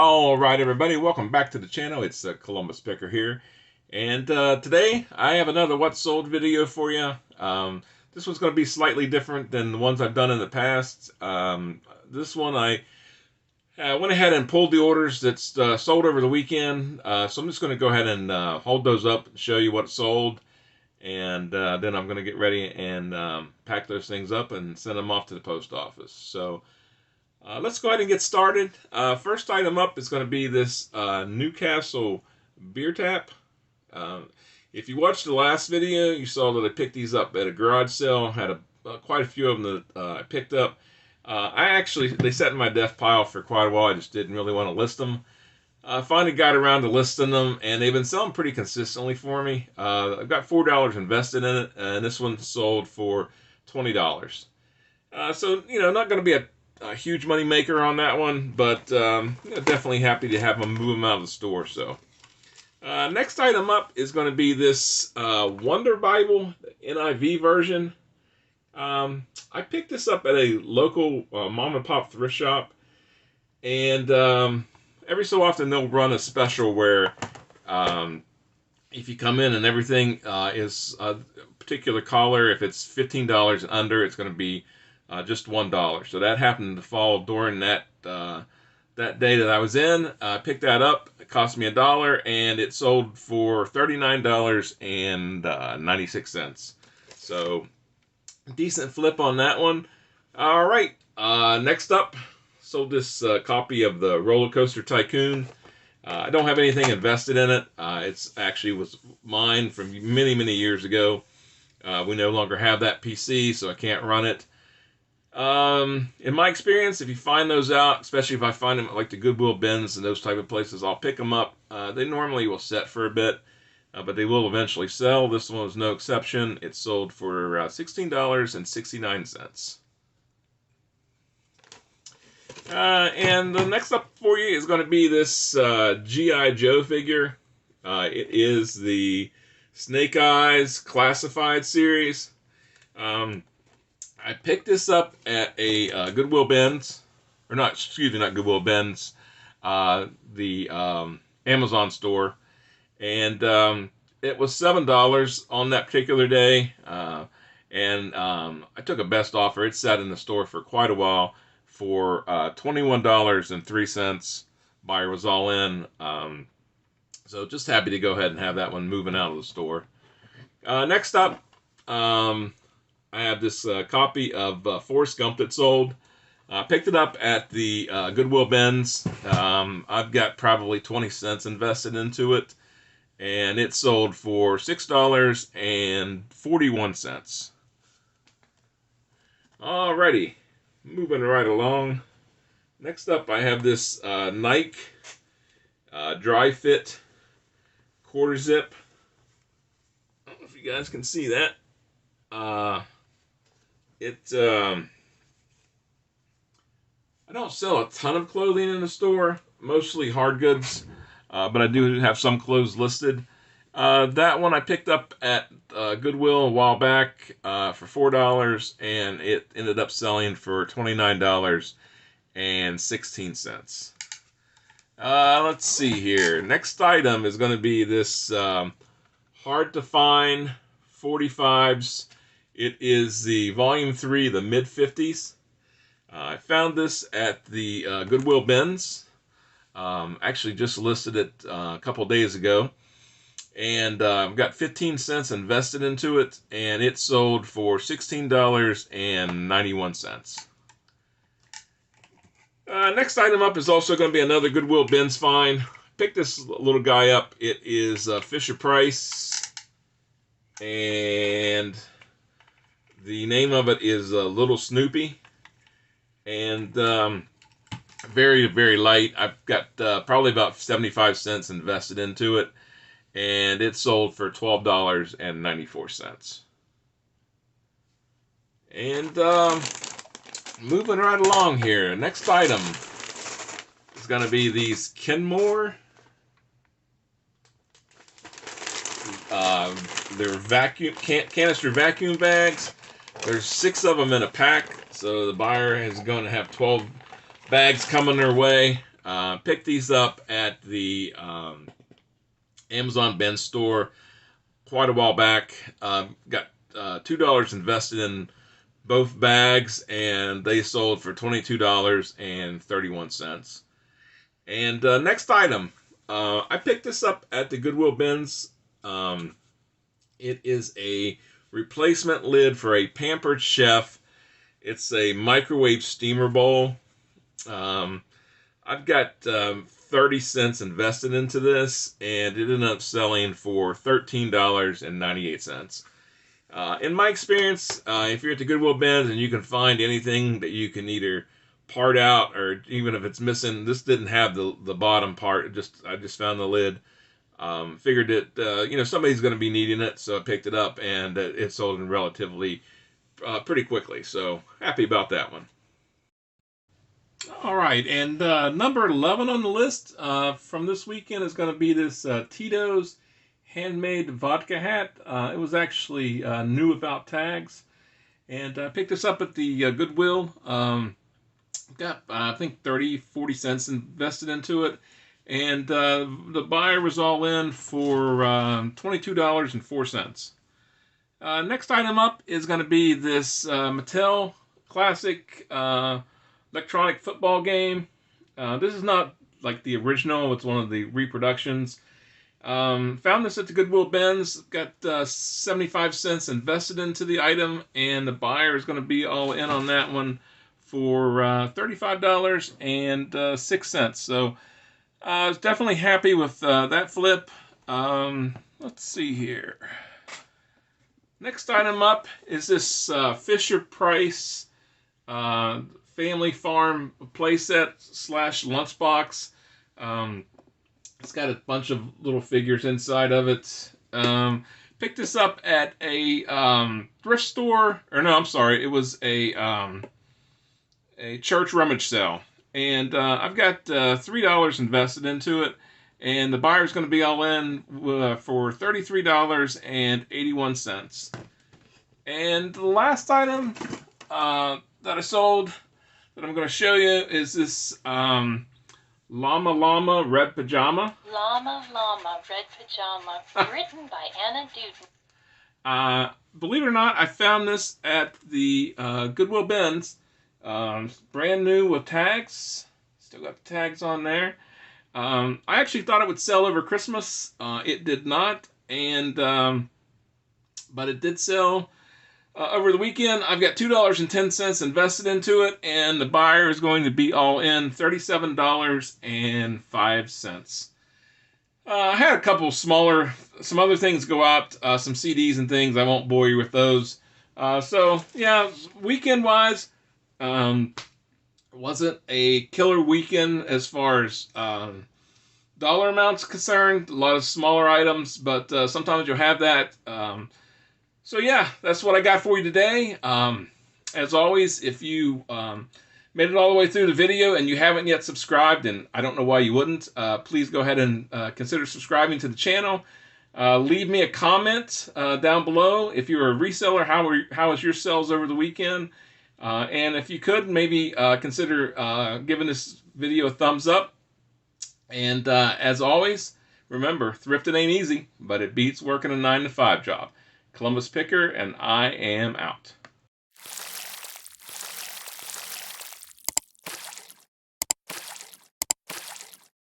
All right, everybody, welcome back to the channel. It's Columbus Picker here, and today I have another What's Sold video for you. This one's going to be slightly different than the ones I've done in the past. This one I went ahead and pulled the orders that's sold over the weekend, so I'm just going to go ahead and hold those up and show you what sold, and then I'm going to get ready and pack those things up and send them off to the post office. So let's go ahead and get started. First item up is going to be this Newcastle beer tap. If you watched the last video, you saw that I picked these up at a garage sale. Had quite a few of them that I picked up. They sat in my death pile for quite a while. I just didn't really want to list them. I finally got around to listing them, and they've been selling pretty consistently for me. I've got $4 invested in it, and this one sold for $20. So, not going to be a huge money maker on that one, but definitely happy to have them move them out of the store. So next item up is going to be this Wonder Bible NIV version. I picked this up at a local mom and pop thrift shop, and every so often they'll run a special where if you come in and everything is a particular collar, if it's $15 and under, it's going to be just $1. So that happened to fall during that day that I was in. I picked that up. It cost me $1, and it sold for $39.96. So decent flip on that one. All right. Next up, sold this copy of the Roller Coaster Tycoon. I don't have anything invested in it. It's actually was mine from many, many years ago. We no longer have that PC, so I can't run it. In my experience, if you find those out, especially if I find them at like the Goodwill Bins and those type of places, I'll pick them up. They normally will set for a bit, but they will eventually sell. This one was no exception. It sold for $16.69. And the next up for you is going to be this G.I. Joe figure. It is the Snake Eyes Classified series. I picked this up at a Goodwill Bins, or not, excuse me, not Goodwill Bins, the Amazon store, and it was $7 on that particular day, and I took a best offer. It sat in the store for quite a while for $21.03. Buyer was all in, so just happy to go ahead and have that one moving out of the store. Next up, I have this copy of Forrest Gump that sold. I picked it up at the Goodwill Bins. I've got probably 20 cents invested into it, and it sold for $6.41. Alrighty, moving right along. Next up, I have this Nike Dry Fit quarter zip. I don't know if you guys can see that. I don't sell a ton of clothing in the store, mostly hard goods, but I do have some clothes listed. That one I picked up at Goodwill a while back for $4, and it ended up selling for $29.16. Let's see here. Next item is going to be this hard to find 45s. It is the Volume 3, the mid-50s. I found this at the Goodwill Bins. Actually just listed it a couple days ago. And I've got 15 cents invested into it, and it sold for $16.91. Next item up is also going to be another Goodwill Bins find. Picked this little guy up. It is Fisher Price, and the name of it is Little Snoopy, and very, very light. I've got probably about 75 cents invested into it, and it sold for $12.94. And moving right along here, next item is going to be these Kenmore. They're canister vacuum bags. There's 6 of them in a pack, so the buyer is going to have 12 bags coming their way. Picked these up at the Amazon bin store quite a while back. Got $2 invested in both bags, and they sold for $22.31. And next item, I picked this up at the Goodwill Bins. It is a replacement lid for a Pampered Chef. It's a microwave steamer bowl. I've got 30 cents invested into this, and it ended up selling for $13.98. In my experience, if you're at the Goodwill Bins and you can find anything that you can either part out, or even if it's missing, this didn't have the bottom part. I just found the lid. Figured that somebody's going to be needing it, so I picked it up, and it sold in relatively pretty quickly. So happy about that one. All right, and number 11 on the list from this weekend is going to be this Tito's handmade vodka hat. It was actually new without tags, and I picked this up at the Goodwill. Got I think 30-40 cents invested into it, and the buyer was all in for $22.04. Next item up is going to be this Mattel Classic electronic football game. This is not like the original, it's one of the reproductions. Found this at the Goodwill Bins. Got 75 cents invested into the item, and the buyer is going to be all in on that one for $35.06. So I was definitely happy with that flip. Let's see here. Next item up is this Fisher Price Family Farm playset / lunchbox. It's got a bunch of little figures inside of it. Picked this up at a thrift store, or no, I'm sorry, it was a church rummage sale, and I've got $3 invested into it, and the buyer's going to be all in for $33.81. And the last item that I sold that I'm going to show you is this Llama Llama Red Pajama. Llama Llama Red Pajama, written by Anna Duden. Believe it or not, I found this at the Goodwill Bins. Brand new with tags. Still got the tags on there. I actually thought it would sell over Christmas. It did not, and but it did sell over the weekend. I've got $2.10 invested into it, and the buyer is going to be all in $37.05. I had a couple some other things go out, some CDs and things. I won't bore you with those. So yeah, weekend wise, wasn't a killer weekend as far as dollar amounts concerned. A lot of smaller items, but sometimes you'll have that. So yeah, that's what I got for you today. As always, if you made it all the way through the video and you haven't yet subscribed, and I don't know why you wouldn't, please go ahead and consider subscribing to the channel. Leave me a comment down below if you're a reseller. How was your sales over the weekend? And if you could, maybe consider giving this video a thumbs up. And as always, remember, thrifting ain't easy, but it beats working a 9-to-5 job. Columbus Picker, and I am out.